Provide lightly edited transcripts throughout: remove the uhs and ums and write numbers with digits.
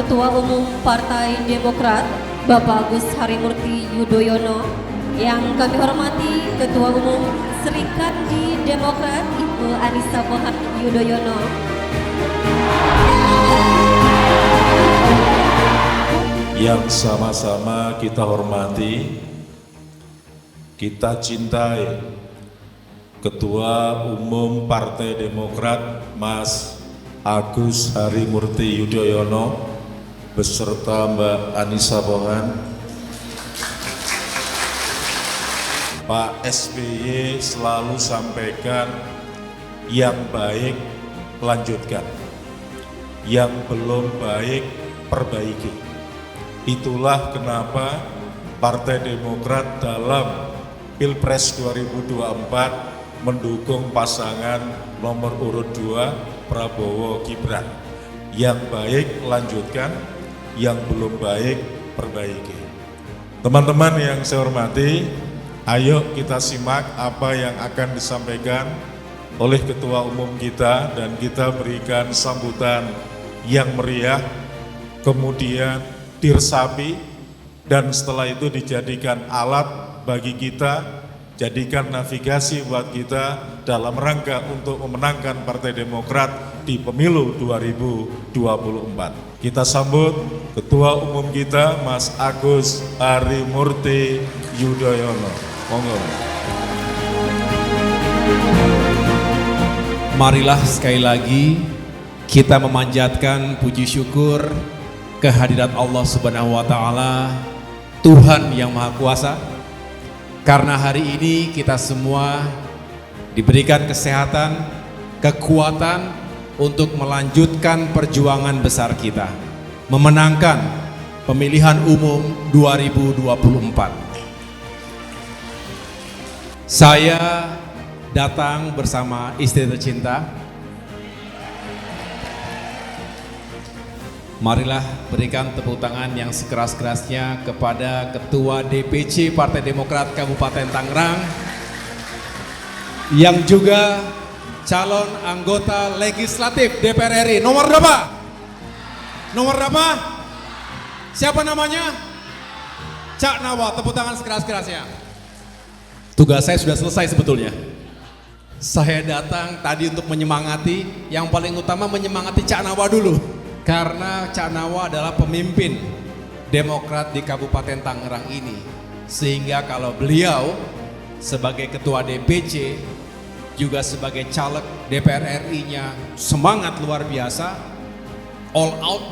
Ketua Umum Partai Demokrat Bapak Agus Harimurti Yudhoyono, yang kami hormati Ketua Umum Serikandi Demokrat Ibu Anissa Pohan Yudhoyono, yang sama-sama kita hormati, kita cintai Ketua Umum Partai Demokrat Mas Agus Harimurti Yudhoyono beserta Mbak Anissa Pohan. Pak SBY selalu sampaikan yang baik lanjutkan, yang belum baik perbaiki. Itulah kenapa Partai Demokrat dalam Pilpres 2024 mendukung pasangan nomor urut 2 Prabowo Gibran. Yang baik lanjutkan, yang belum baik perbaiki. Teman-teman yang saya hormati, ayo kita simak apa yang akan disampaikan oleh Ketua Umum kita dan kita berikan sambutan yang meriah, kemudian diresapi, dan setelah itu dijadikan alat bagi kita, jadikan navigasi buat kita dalam rangka untuk memenangkan Partai Demokrat di pemilu 2024. Kita sambut Ketua Umum kita Mas Agus Harimurti Yudhoyono. Monggo. Marilah sekali lagi kita memanjatkan puji syukur kehadirat Allah Subhanahu wa taala, Tuhan yang Maha Kuasa. Karena hari ini kita semua diberikan kesehatan, kekuatan untuk melanjutkan perjuangan besar kita, memenangkan pemilihan umum 2024. Saya datang bersama istri tercinta. Marilah berikan tepuk tangan yang sekeras-kerasnya kepada Ketua DPC Partai Demokrat Kabupaten Tangerang, yang juga calon anggota legislatif DPR RI. Nomor berapa? Nomor berapa? Siapa namanya? Cak Nawa. Tepuk tangan sekeras-kerasnya. Tugas saya sudah selesai sebetulnya. Saya datang tadi untuk menyemangati, yang paling utama menyemangati Cak Nawa dulu. Karena Cak Nawa adalah pemimpin Demokrat di Kabupaten Tangerang ini. Sehingga kalau beliau sebagai Ketua DPC, juga sebagai caleg DPR RI-nya semangat luar biasa, all out,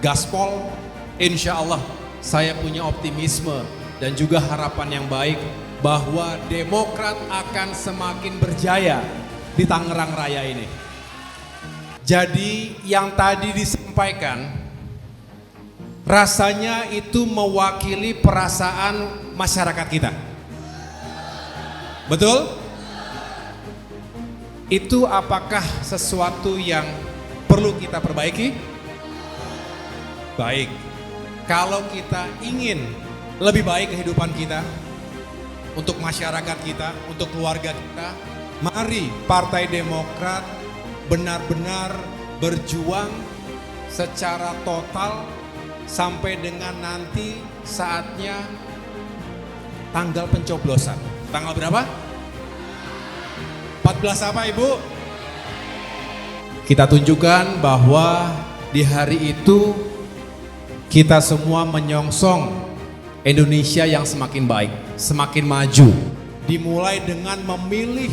gaspol, insya Allah saya punya optimisme dan juga harapan yang baik bahwa Demokrat akan semakin berjaya di Tangerang Raya ini. Jadi yang tadi disampaikan rasanya itu mewakili perasaan masyarakat kita. Betul? Itu apakah sesuatu yang perlu kita perbaiki? Baik. Kalau kita ingin lebih baik kehidupan kita, untuk masyarakat kita, untuk keluarga kita, mari Partai Demokrat benar-benar berjuang secara total sampai dengan nanti saatnya tanggal pencoblosan. Tanggal berapa? 14 apa Ibu? Kita tunjukkan bahwa di hari itu kita semua menyongsong Indonesia yang semakin baik, semakin maju. Dimulai dengan memilih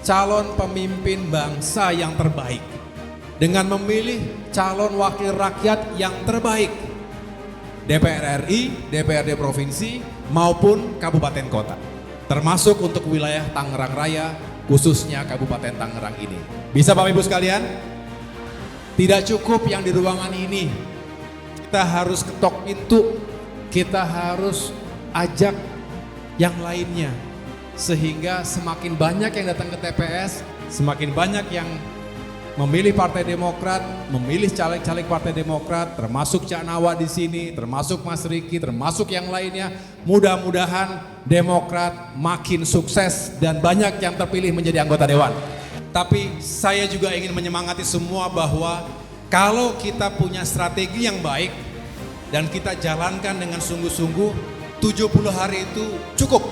calon pemimpin bangsa yang terbaik, dengan memilih calon wakil rakyat yang terbaik, DPR RI, DPRD provinsi maupun kabupaten kota, termasuk untuk wilayah Tangerang Raya, khususnya Kabupaten Tangerang ini. Bisa Bapak Ibu sekalian? Tidak cukup yang di ruangan ini, kita harus ketok pintu, kita harus ajak yang lainnya. Sehingga semakin banyak yang datang ke TPS, semakin banyak yang memilih Partai Demokrat, memilih caleg-caleg Partai Demokrat, termasuk Cak Nawa di sini, termasuk Mas Riki, termasuk yang lainnya. Mudah-mudahan Demokrat makin sukses dan banyak yang terpilih menjadi anggota dewan. Tapi saya juga ingin menyemangati semua bahwa Kalau kita punya strategi yang baik dan kita jalankan dengan sungguh-sungguh, 70 hari itu cukup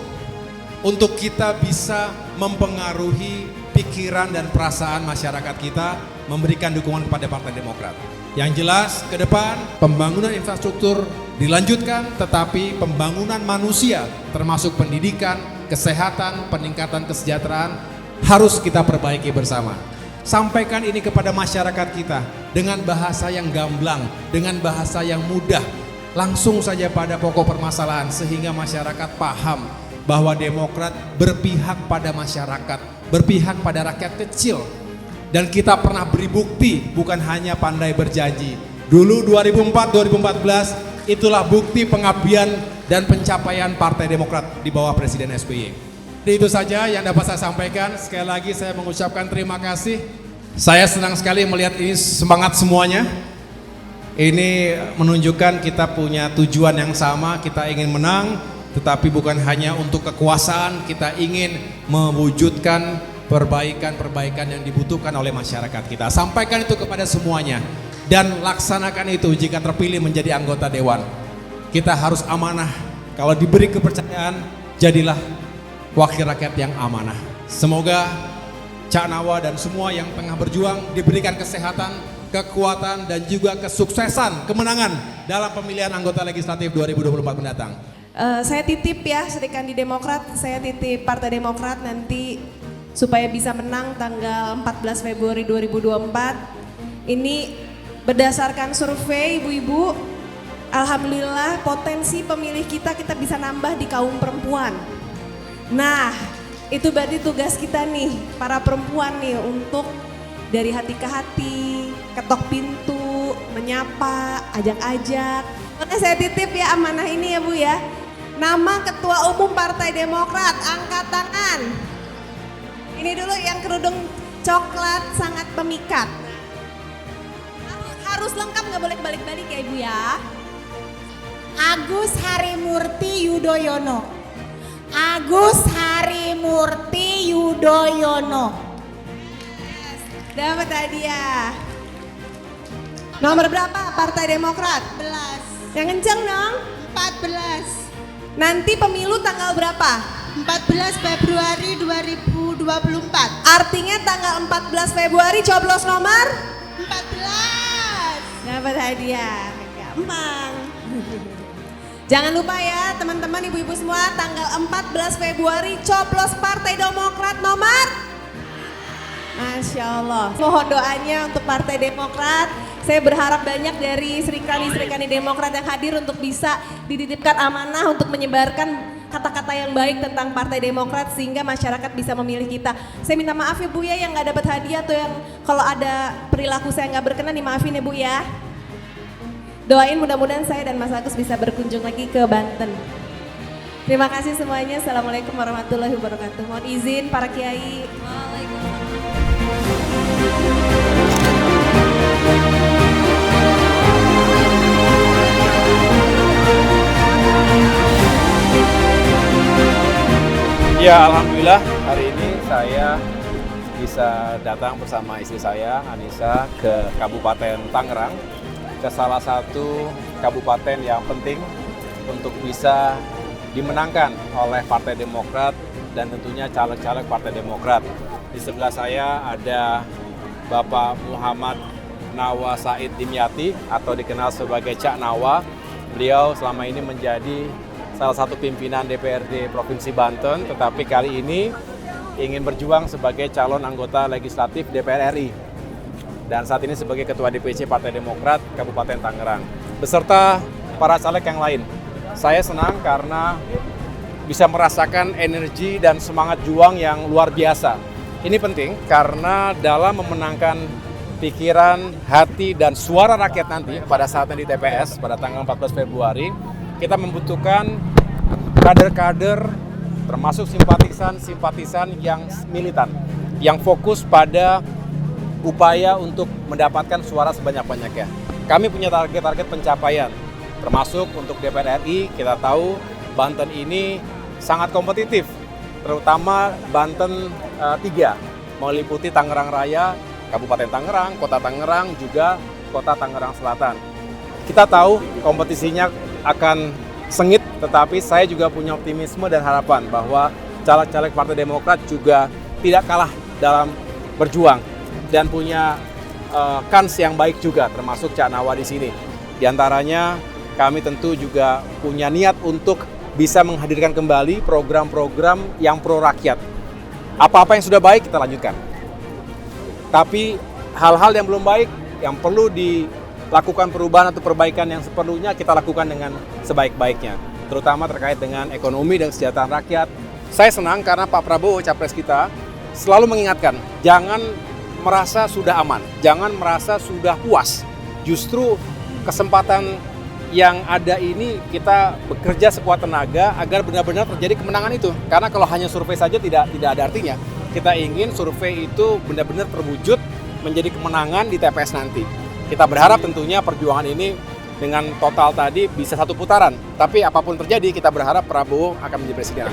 untuk kita bisa mempengaruhi pikiran dan perasaan masyarakat kita, memberikan dukungan kepada Partai Demokrat. Yang jelas ke depan pembangunan infrastruktur dilanjutkan, tetapi pembangunan manusia termasuk pendidikan, kesehatan, peningkatan kesejahteraan harus kita perbaiki bersama. Sampaikan ini kepada masyarakat kita dengan bahasa yang gamblang, dengan bahasa yang mudah, langsung saja pada pokok permasalahan sehingga masyarakat paham bahwa Demokrat berpihak pada masyarakat, berpihak pada rakyat kecil. Dan kita pernah beri bukti, bukan hanya pandai berjanji. Dulu 2004-2014 itulah bukti pengabdian dan pencapaian Partai Demokrat di bawah Presiden SBY. Itu saja yang dapat saya sampaikan. Sekali lagi saya mengucapkan terima kasih. Saya senang sekali melihat ini semangat semuanya. Ini menunjukkan kita punya tujuan yang sama, kita ingin menang, tetapi bukan hanya untuk kekuasaan, kita ingin mewujudkan perbaikan-perbaikan yang dibutuhkan oleh masyarakat kita. Sampaikan itu kepada semuanya dan laksanakan itu jika terpilih menjadi anggota dewan. Kita harus amanah. Kalau diberi kepercayaan, jadilah wakil rakyat yang amanah. Semoga Cak Nawa dan semua yang tengah berjuang diberikan kesehatan, kekuatan dan juga kesuksesan, kemenangan dalam pemilihan anggota legislatif 2024 mendatang. Saya titip ya Sri Kandi Demokrat, saya titip Partai Demokrat nanti supaya bisa menang tanggal 14 Februari 2024. Ini berdasarkan survei ibu-ibu, alhamdulillah potensi pemilih kita bisa nambah di kaum perempuan. Nah, itu berarti tugas kita nih, para perempuan nih, untuk dari hati ke hati, ketok pintu, menyapa, ajak-ajak. Oke, saya titip ya amanah ini ya Bu ya. Nama Ketua Umum Partai Demokrat, angkat tangan. Ini dulu yang kerudung coklat sangat pemikat. Harus lengkap, nggak boleh kebalik-balik ya Ibu ya. Agus Harimurti Yudhoyono. Agus Harimurti Yudhoyono. Dapat hadiah. Nomor berapa Partai Demokrat? 14. Yang kenceng dong. 14. Nanti pemilu tanggal berapa? 14 Februari 2024. Artinya tanggal 14 Februari coblos nomor 14. dapat hadiah. Gampang. Jangan lupa ya teman-teman ibu-ibu semua, tanggal 14 Februari coblos Partai Demokrat nomor. Masya Allah. Mohon doanya untuk Partai Demokrat. Saya berharap banyak dari Sri Kandi Demokrat yang hadir untuk bisa dititipkan amanah untuk menyebarkan kata-kata yang baik tentang Partai Demokrat sehingga masyarakat bisa memilih kita. Saya minta maaf ya Bu ya yang nggak dapat hadiah atau yang kalau ada perilaku saya nggak berkenan dimaafin ya Bu ya. Doain mudah-mudahan saya dan Mas Agus bisa berkunjung lagi ke Banten. Terima kasih semuanya. Assalamualaikum warahmatullahi wabarakatuh. Mohon izin para kiai. Ya, alhamdulillah hari ini saya bisa datang bersama istri saya Anissa ke Kabupaten Tangerang, ke salah satu kabupaten yang penting untuk bisa dimenangkan oleh Partai Demokrat dan tentunya caleg-caleg Partai Demokrat. Di sebelah saya ada Bapak Muhammad Nawa Said Dimyati atau dikenal sebagai Cak Nawa. Beliau selama ini menjadi salah satu pimpinan DPRD Provinsi Banten, tetapi kali ini ingin berjuang sebagai calon anggota legislatif DPR RI. Dan saat ini sebagai Ketua DPC Partai Demokrat Kabupaten Tangerang. Beserta para caleg yang lain. Saya senang karena bisa merasakan energi dan semangat juang yang luar biasa. Ini penting karena dalam memenangkan pikiran, hati, dan suara rakyat nanti pada saatnya di TPS pada tanggal 14 Februari, kita membutuhkan kader-kader termasuk simpatisan yang militan, yang fokus pada upaya untuk mendapatkan suara sebanyak-banyaknya. Kami punya target-target pencapaian, termasuk untuk DPR RI. Kita tahu Banten ini sangat kompetitif, terutama Banten 3, meliputi Tangerang Raya, Kabupaten Tangerang, Kota Tangerang, juga Kota Tangerang Selatan. Kita tahu kompetisinya akan sengit, tetapi saya juga punya optimisme dan harapan bahwa caleg-caleg Partai Demokrat juga tidak kalah dalam berjuang dan punya kans yang baik juga, termasuk Cak Nawa di sini. Di antaranya kami tentu juga punya niat untuk bisa menghadirkan kembali program-program yang pro rakyat. Apa-apa yang sudah baik kita lanjutkan. Tapi hal-hal yang belum baik, yang perlu dilakukan perubahan atau perbaikan yang seperlunya kita lakukan dengan sebaik-baiknya. Terutama terkait dengan ekonomi dan kesejahteraan rakyat. Saya senang karena Pak Prabowo, capres kita, selalu mengingatkan, jangan merasa sudah aman, jangan merasa sudah puas. Justru kesempatan yang ada ini kita bekerja sekuat tenaga agar benar-benar terjadi kemenangan itu. Karena kalau hanya survei saja tidak ada artinya. Kita ingin survei itu benar-benar terwujud menjadi kemenangan di TPS nanti. Kita berharap tentunya perjuangan ini dengan total tadi bisa 1 putaran. Tapi apapun terjadi kita berharap Prabowo akan menjadi presiden.